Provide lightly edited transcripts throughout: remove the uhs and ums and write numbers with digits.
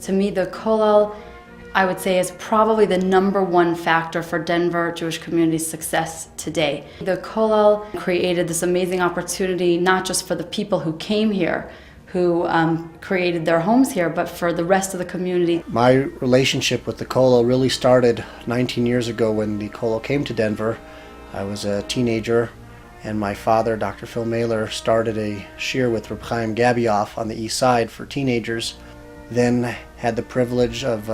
To me, the Kollel, I would say, is probably the #1 factor for Denver Jewish community's success today. The Kollel created this amazing opportunity, not just for the people who came here, who created their homes here, but for the rest of the community. My relationship with the Kollel really started 19 years ago when the Kollel came to Denver. I was a teenager, and my father, Dr. Phil Mailer, started a shir with Reb Chaim Gabioff on the east side for teenagers. Then had the privilege of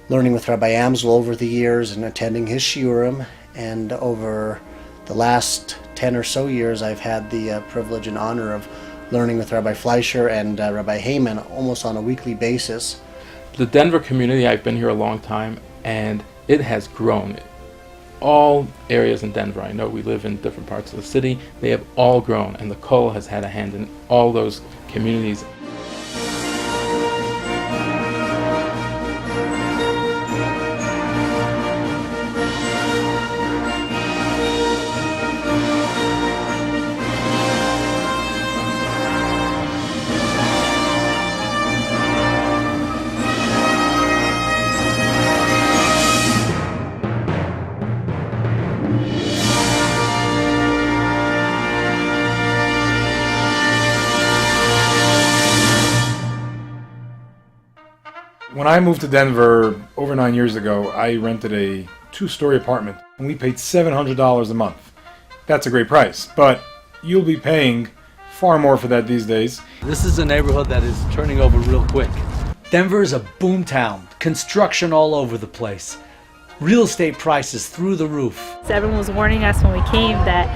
learning with Rabbi Amsel over the years and attending his shiurim, and over the last 10 or so years I've had the privilege and honor of learning with Rabbi Fleischer and Rabbi Heyman almost on a weekly basis. The Denver community, I've been here a long time, and it has grown. All areas in Denver, I know we live in different parts of the city, they have all grown, and the Kollel has had a hand in all those communities. When I moved to Denver over 9 years ago, I rented a 2-story apartment and we paid $700 a month. That's a great price, but you'll be paying far more for that these days. This is a neighborhood that is turning over real quick. Denver is a boom town, construction all over the place. Real estate prices through the roof. So everyone was warning us when we came that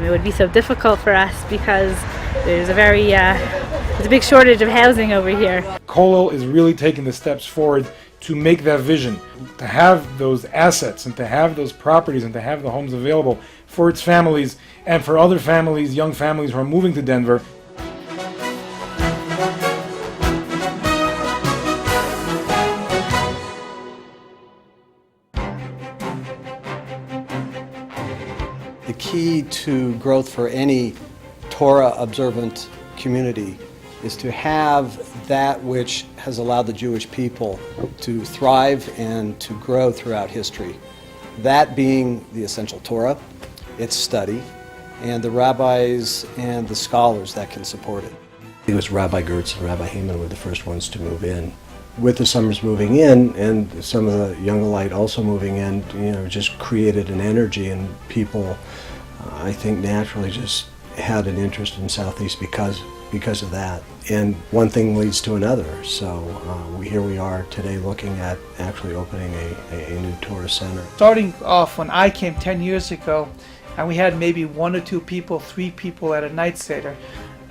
it would be so difficult for us because there's a big shortage of housing over here. Kollel is really taking the steps forward to make that vision, to have those assets and to have those properties and to have the homes available for its families and for other families, young families who are moving to Denver. The key to growth for any Torah observant community is to have that which has allowed the Jewish people to thrive and to grow throughout history. That being the essential Torah, its study, and the rabbis and the scholars that can support it. It was Rabbi Gertz and Rabbi Heyman were the first ones to move in. With the Summers moving in and some of the young elite also moving in, just created an energy, and people, I think, naturally just had an interest in Southeast because of that. And one thing leads to another. So here we are today looking at actually opening a new tourist center. Starting off when I came 10 years ago, and we had maybe 1 or 2 people, 3 people at a night seder.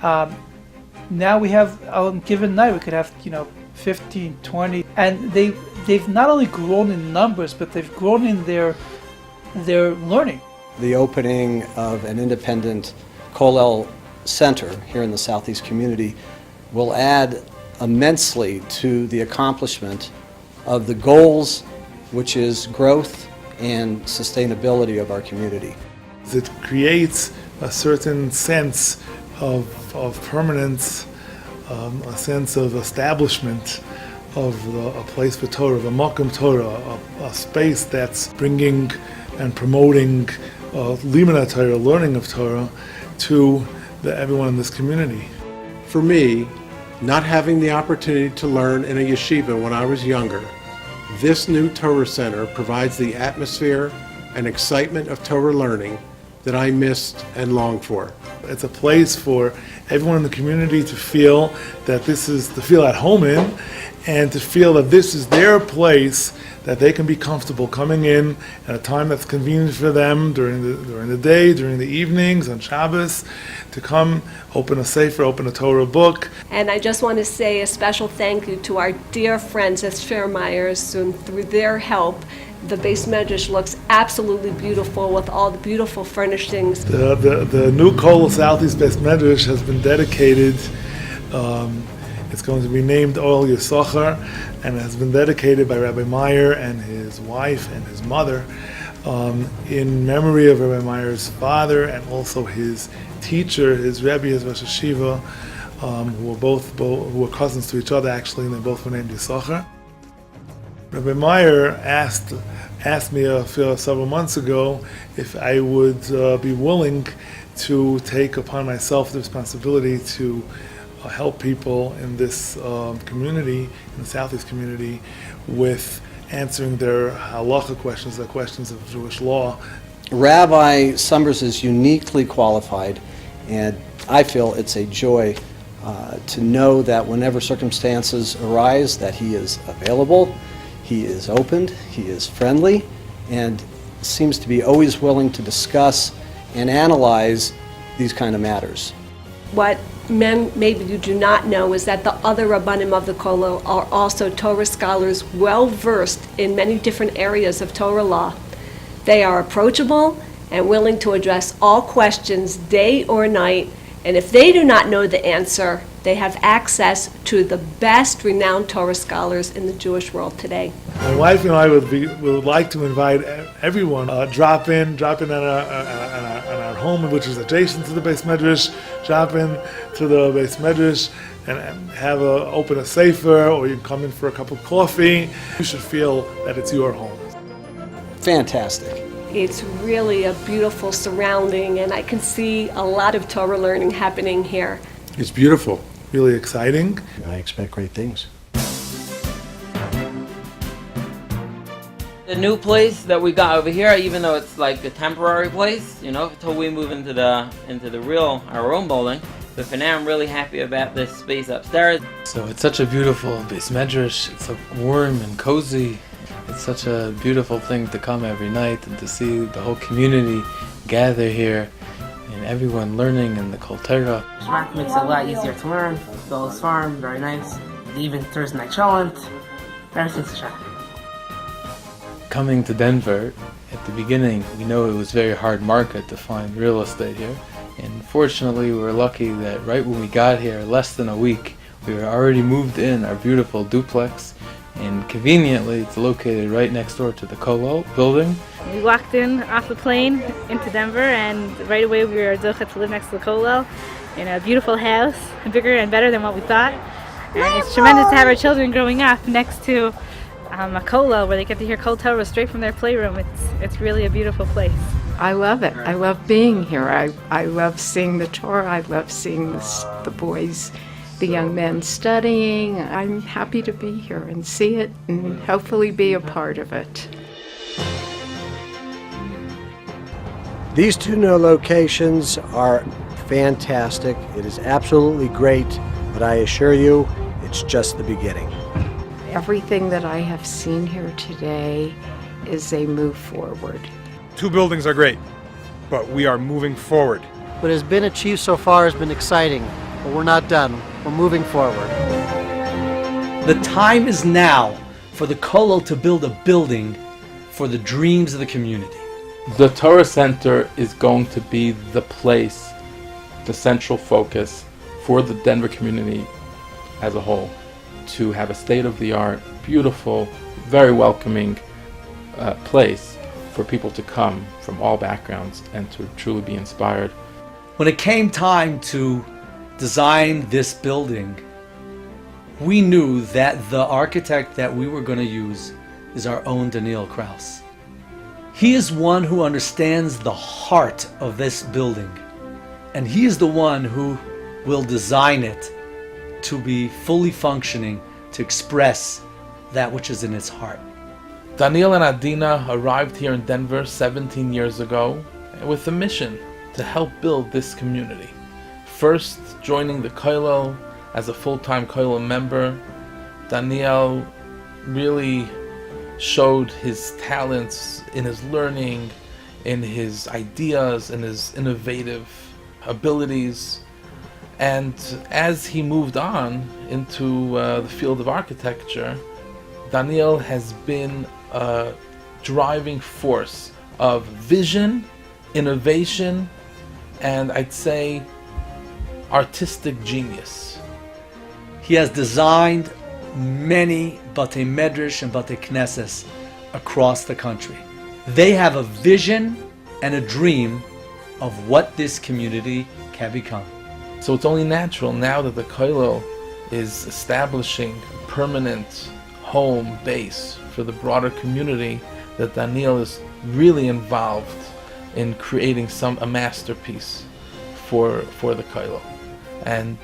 Now we have, on a given night, we could have 15, 20, and they've not only grown in numbers, but they've grown in their learning. The opening of an independent Kollel center here in the Southeast community will add immensely to the accomplishment of the goals, which is growth and sustainability of our community. It creates a certain sense of permanence, a sense of establishment of a place for Torah, of a Makom Torah, a space that's bringing and promoting limud Torah, learning of Torah, to everyone in this community. For me, not having the opportunity to learn in a yeshiva when I was younger, this new Torah Center provides the atmosphere and excitement of Torah learning that I missed and longed for. It's a place for everyone in the community to feel that to feel at home in, and to feel that this is their place, that they can be comfortable coming in at a time that's convenient for them during the day, during the evenings, on Shabbos, to come, open a sefer, open a Torah book. And I just want to say a special thank you to our dear friends at Schwermeyer's, and through their help, the Beis Medrash looks absolutely beautiful with all the beautiful furnishings. The new Kollel Southeast Beis Medrash has been dedicated. It's going to be named Oel Yisachar, and has been dedicated by Rabbi Meyer and his wife and his mother in memory of Rabbi Meyer's father and also his teacher, his Rebbe, his Rosh Hashiva, who were cousins to each other actually, and they both were named Yisachar. Rabbi Meyer asked me several months ago if I would be willing to take upon myself the responsibility to help people in this community, in the Southeast community, with answering their halacha questions, their questions of Jewish law. Rabbi Summers is uniquely qualified, and I feel it's a joy to know that whenever circumstances arise, that he is available, he is open, he is friendly, and seems to be always willing to discuss and analyze these kind of matters. What maybe you do not know is that the other Rabbanim of the Kollel are also Torah scholars well versed in many different areas of Torah law. They are approachable and willing to address all questions day or night, and if they do not know the answer, they have access to the best renowned Torah scholars in the Jewish world today. My wife and I would like to invite everyone drop in on our home, which is adjacent to the Beis Medrash. Drop in to the Beis Medrash and open a sefer, or you can come in for a cup of coffee. You should feel that it's your home. Fantastic. It's really a beautiful surrounding, and I can see a lot of Torah learning happening here. It's beautiful. Really exciting. I expect great things. The new place that we got over here, even though it's like a temporary place, until we move into our own building. But for now, I'm really happy about this space upstairs. So it's such a beautiful Beis Medrash. It's so warm and cozy. It's such a beautiful thing to come every night and to see the whole community gather here and everyone learning in the Kol Torah. Shmak makes it a lot easier to learn. Bill's farm, very nice. Even Thursday night cholent. Everything's a shot. Coming to Denver, at the beginning, we know it was a very hard market to find real estate here. And fortunately, we were lucky that right when we got here, less than a week, we were already moved in our beautiful duplex. And conveniently, it's located right next door to the Kollel building. We walked in off the plane into Denver, and right away we were zochet to live next to the Kollel in a beautiful house, bigger and better than what we thought. And it's tremendous to have our children growing up next to a Kollel where they get to hear Kol Torah straight from their playroom. It's really a beautiful place. I love it. I love being here. I love seeing the Torah. I love seeing the boys, the young men studying. I'm happy to be here and see it and hopefully be a part of it. These two new locations are fantastic. It is absolutely great, but I assure you, it's just the beginning. Everything that I have seen here today is a move forward. 2 buildings are great, but we are moving forward. What has been achieved so far has been exciting, but we're not done. We're moving forward. The time is now for the Kollel to build a building for the dreams of the community. The Torah Center is going to be the place, the central focus for the Denver community as a whole, to have a state-of-the-art, beautiful, very welcoming place for people to come from all backgrounds and to truly be inspired. When it came time to design this building, we knew that the architect that we were going to use is our own Daniel Kraus. He is one who understands the heart of this building, and he is the one who will design it to be fully functioning, to express that which is in its heart. Daniel and Adina arrived here in Denver 17 years ago with a mission to help build this community. First, joining the Kollel as a full-time Kollel member, Daniel really showed his talents in his learning, in his ideas, in his innovative abilities. And as he moved on into the field of architecture, Daniel has been a driving force of vision, innovation, and I'd say artistic genius. He has designed many Batei Medrash and Batei Knesses across the country. They have a vision and a dream of what this community can become. So it's only natural now that the Kollel is establishing a permanent home base for the broader community that Daniel is really involved in creating a masterpiece for the Kollel. And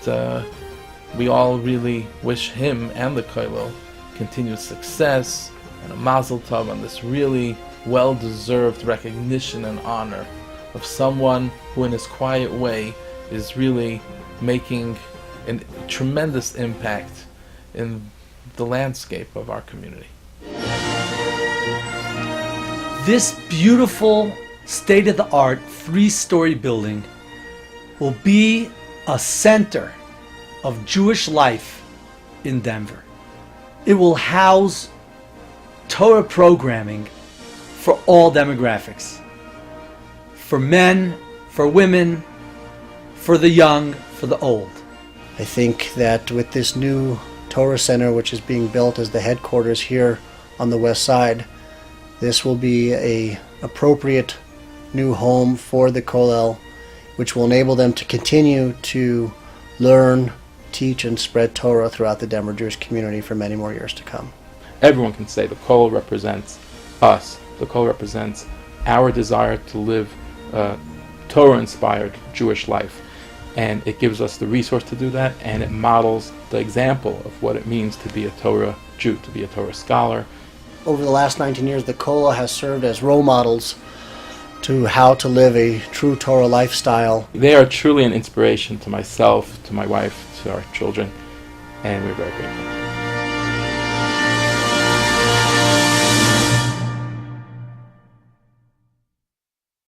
we all really wish him and the Kollel continued success and a mazel tov on this really well-deserved recognition and honor of someone who in his quiet way is really making a tremendous impact in the landscape of our community. This beautiful, state-of-the-art, 3-story building will be a center of Jewish life in Denver. It will house Torah programming for all demographics. For men, for women, for the young, for the old. I think that with this new Torah Center, which is being built as the headquarters here on the west side, this will be an appropriate new home for the Kollel, which will enable them to continue to learn, teach, and spread Torah throughout the Denver Jewish community for many more years to come. Everyone can say the Kollel represents us. The Kollel represents our desire to live a Torah-inspired Jewish life. And it gives us the resource to do that, and it models the example of what it means to be a Torah Jew, to be a Torah scholar. Over the last 19 years, the Kollel has served as role models to how to live a true Torah lifestyle. They are truly an inspiration to myself, to my wife, to our children, and we're very grateful.